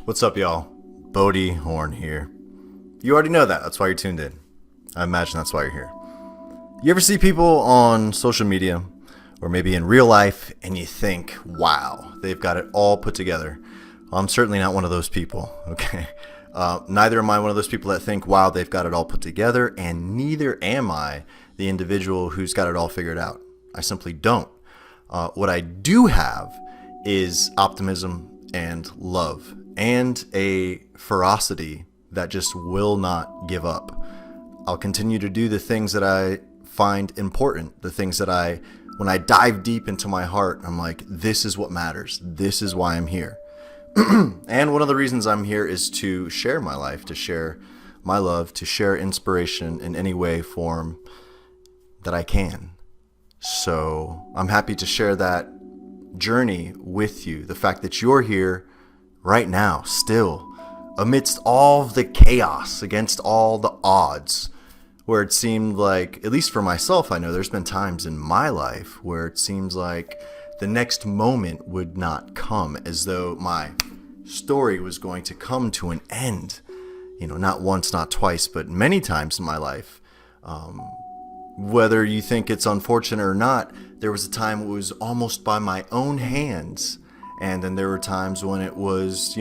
What's up, y'all? Bodhi, Horne here. You already know that. That's why you're tuned in. I imagine that's why you're here. You ever see people on social media or maybe in real life and you think, wow, they've got it all put together? Well, I'm certainly not one of those people, okay? Neither am I one of those people that think, wow, they've got it all put together, and neither am I the individual who's got it all figured out. I simply don't. What I do have is optimism and love and a ferocity that just will not give up. I'll continue to do the things that I find important, the things that when I dive deep into my heart, I'm like, this is what matters. This is why I'm here. And one of the reasons I'm here is to share my life, to share my love, to share inspiration in any way, form that I can. So I'm happy to share that journey with you. The fact that you're here right now, still, amidst all of the chaos, against all the odds, where it seemed like, at least for myself, I know there's been times in my life where it seems like the next moment would not come, as though my story was going to come to an end. You know, not once, not twice, but many times in my life. Whether you think it's unfortunate or not, there was a time it was almost by my own hands. And then there were times when it was,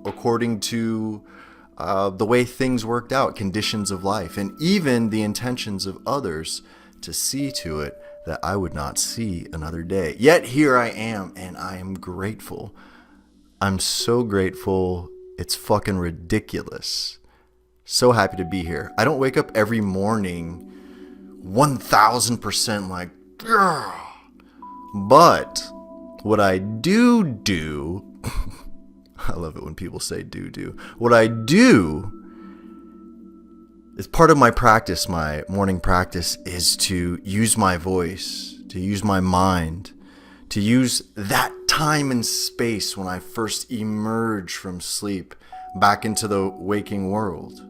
according to the way things worked out, conditions of life, and even the intentions of others to see to it that I would not see another day. Yet here I am, and I am grateful. I'm so grateful. It's fucking ridiculous. So happy to be here. I don't wake up every morning 1000% like, "Grr." But what I do, I love it when people say do. What I do is part of my practice, my morning practice, is to use my voice, to use my mind, to use that time and space when I first emerge from sleep back into the waking world,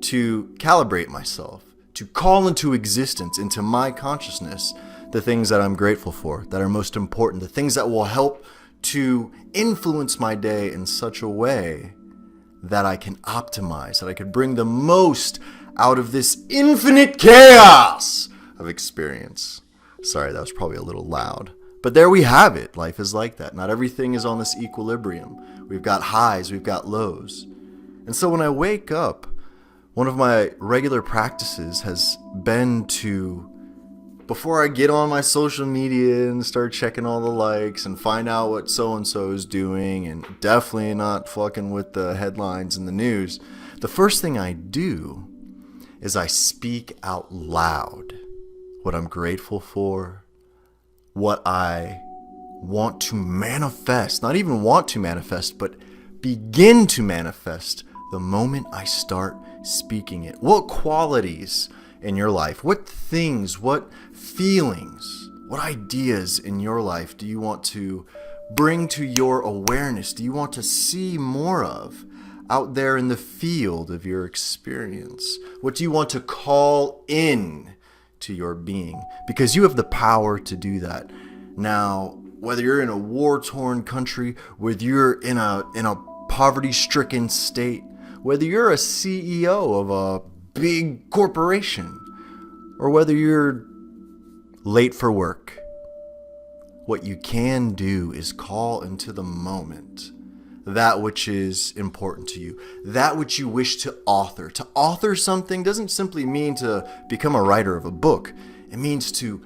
to calibrate myself, to call into existence, into my consciousness, the things that I'm grateful for, that are most important, the things that will help to influence my day in such a way that I can optimize, that I can bring the most out of this infinite chaos of experience. Sorry, that was probably a little loud. But there we have it. Life is like that. Not everything is on this equilibrium. We've got highs, we've got lows. And so when I wake up, one of my regular practices has been to, before I get on my social media and start checking all the likes and find out what so-and-so is doing, and definitely not fucking with the headlines in the news, the first thing I do is I speak out loud what I'm grateful for, what I want to manifest, not even want to manifest, but begin to manifest the moment I start speaking it. What qualities in your life, what things, what feelings, what ideas in your life do you want to bring to your awareness? Do you want to see more of out there in the field of your experience? What do you want to call in to your being? Because you have the power to do that. Now, whether you're in a war-torn country, whether you're in a poverty-stricken state, whether you're a CEO of a big corporation, or whether you're late for work, what you can do is call into the moment that which is important to you, that which you wish to author. To author something doesn't simply mean to become a writer of a book. It means to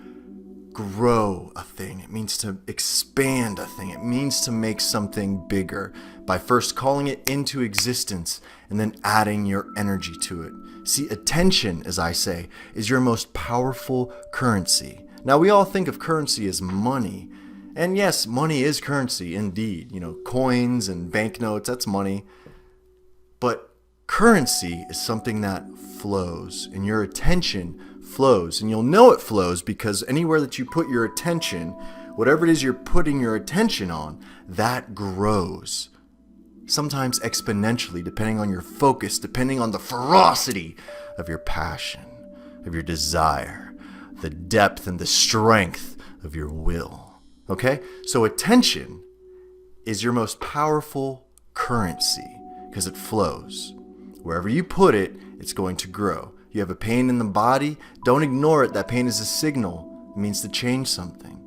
grow a thing. It means to expand a thing. It means to make something bigger by first calling it into existence and then adding your energy to it. See, attention, as I say, is your most powerful currency. Now, we all think of currency as money. And yes, money is currency, indeed. Coins and banknotes, that's money. But currency is something that flows, and your attention flows. And you'll know it flows because anywhere that you put your attention, whatever it is you're putting your attention on, that grows. Sometimes exponentially, depending on your focus, depending on the ferocity of your passion, of your desire, the depth and the strength of your will. Okay? So attention is your most powerful currency because it flows. Wherever you put it, it's going to grow. You have a pain in the body, don't ignore it. That pain is a signal. It means to change something.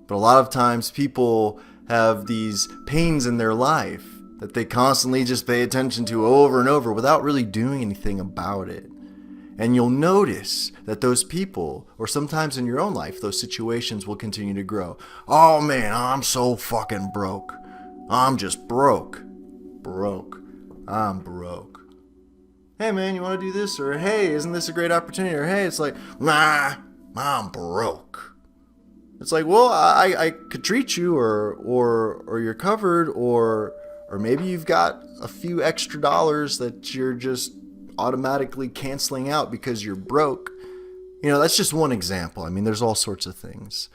But a lot of times people have these pains in their life that they constantly just pay attention to over and over without really doing anything about it. And you'll notice that those people, or sometimes in your own life, those situations will continue to grow. Oh man, I'm so fucking broke. I'm just broke. I'm broke. Hey man, you want to do this? Or hey, isn't this a great opportunity? Or hey, it's like, nah, I'm broke. It's like, well, I could treat you, or you're covered, or maybe you've got a few extra dollars that you're just automatically canceling out because you're broke. You know, that's just one example. I mean, there's all sorts of things.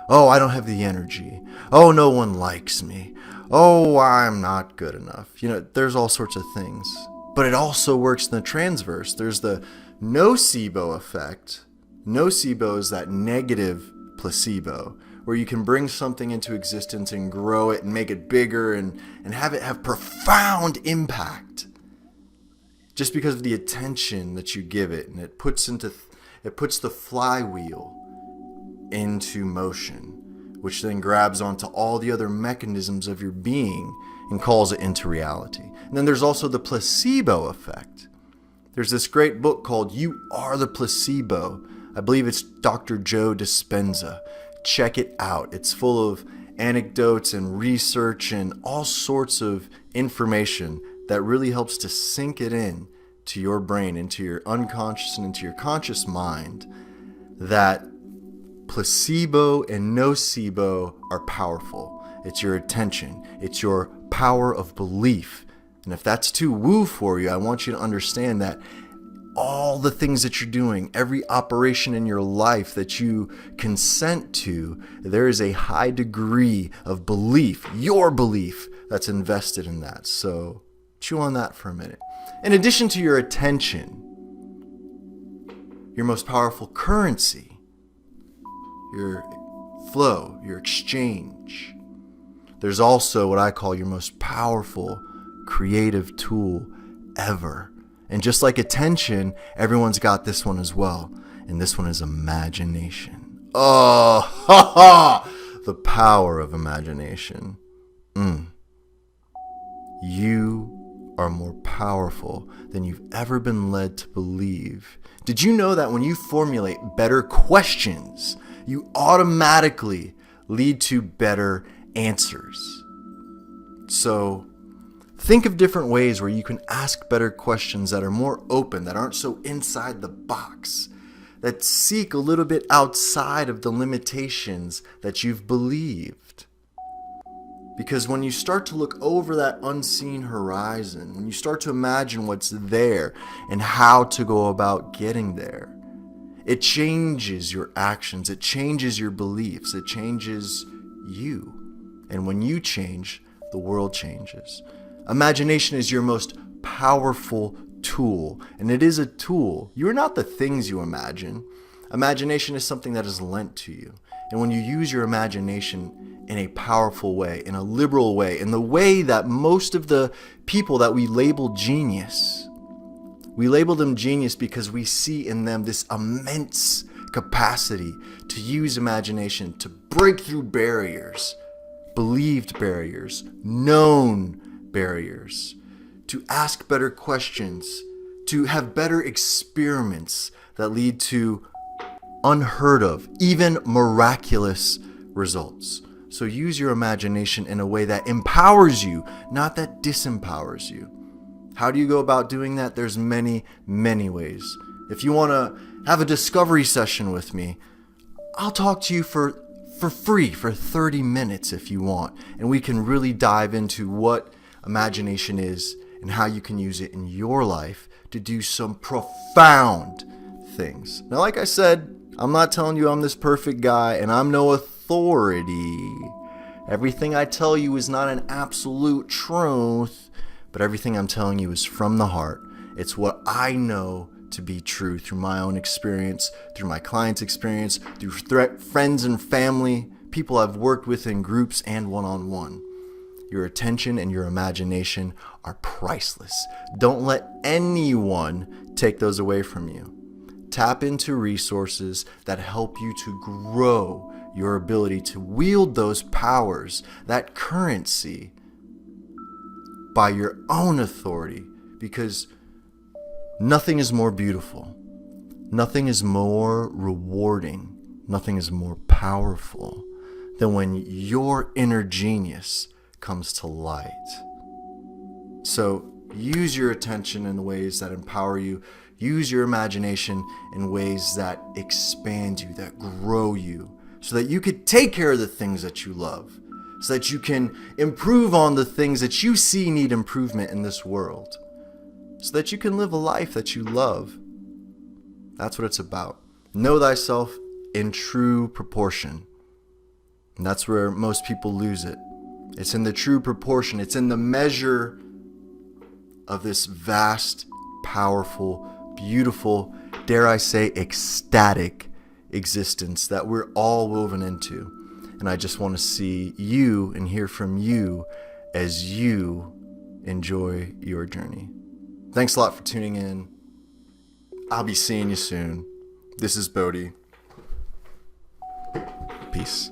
Oh, I don't have the energy. Oh, no one likes me. Oh, I'm not good enough. You know, there's all sorts of things. But it also works in the transverse. There's the nocebo effect. Nocebo is that negative placebo, where you can bring something into existence and grow it and make it bigger and have it have profound impact just because of the attention that you give it. And it puts the flywheel into motion, which then grabs onto all the other mechanisms of your being and calls it into reality. And then there's also the placebo effect. There's this great book called You Are the Placebo. I believe it's Dr. Joe Dispenza. Check it out. It's full of anecdotes and research and all sorts of information that really helps to sink it in to your brain, into your unconscious and into your conscious mind, that placebo and nocebo are powerful. It's your attention. It's your power of belief. And if that's too woo for you, I want you to understand that all the things that you're doing, every operation in your life that you consent to, there is a high degree of belief, your belief, that's invested in that. So chew on that for a minute. In addition to your attention, your most powerful currency, your flow, your exchange, there's also what I call your most powerful creative tool ever. And just like attention, everyone's got this one as well. And this one is imagination. Oh, ha ha! The power of imagination. You are more powerful than you've ever been led to believe. Did you know that when you formulate better questions, you automatically lead to better answers? So think of different ways where you can ask better questions that are more open, that aren't so inside the box, that seek a little bit outside of the limitations that you've believed. Because when you start to look over that unseen horizon, when you start to imagine what's there and how to go about getting there, it changes your actions, it changes your beliefs, it changes you. And when you change, the world changes. Imagination is your most powerful tool, and it is a tool. You are not the things you imagine. Imagination is something that is lent to you. And when you use your imagination in a powerful way, in a liberal way, in the way that most of the people that we label genius, we label them genius because we see in them this immense capacity to use imagination to break through barriers, believed barriers, known barriers, to ask better questions, to have better experiments that lead to unheard of, even miraculous results. So use your imagination in a way that empowers you, not that disempowers you. How do you go about doing that? There's many, many ways. If you want to have a discovery session with me, I'll talk to you for free for 30 minutes if you want, and we can really dive into what imagination is and how you can use it in your life to do some profound things. Now, like I said, I'm not telling you I'm this perfect guy, and I'm no authority. Everything I tell you is not an absolute truth, but everything I'm telling you is from the heart. It's what I know to be true through my own experience, through my clients' experience, through friends and family, people I've worked with in groups and one-on-one. your attention, and your imagination are priceless. Don't let anyone take those away from you. Tap into resources that help you to grow your ability to wield those powers, that currency, by your own authority, because nothing is more beautiful, nothing is more rewarding, nothing is more powerful than when your inner genius comes to light. So use your attention in ways that empower you. Use your imagination in ways that expand you, that grow you, so that you could take care of the things that you love, so that you can improve on the things that you see need improvement in this world, so that you can live a life that you love. That's what it's about. Know thyself in true proportion. And that's where most people lose it. It's in the true proportion. It's in the measure of this vast, powerful, beautiful, dare I say, ecstatic existence that we're all woven into. And I just want to see you and hear from you as you enjoy your journey. Thanks a lot for tuning in. I'll be seeing you soon. This is Bodhi. Peace.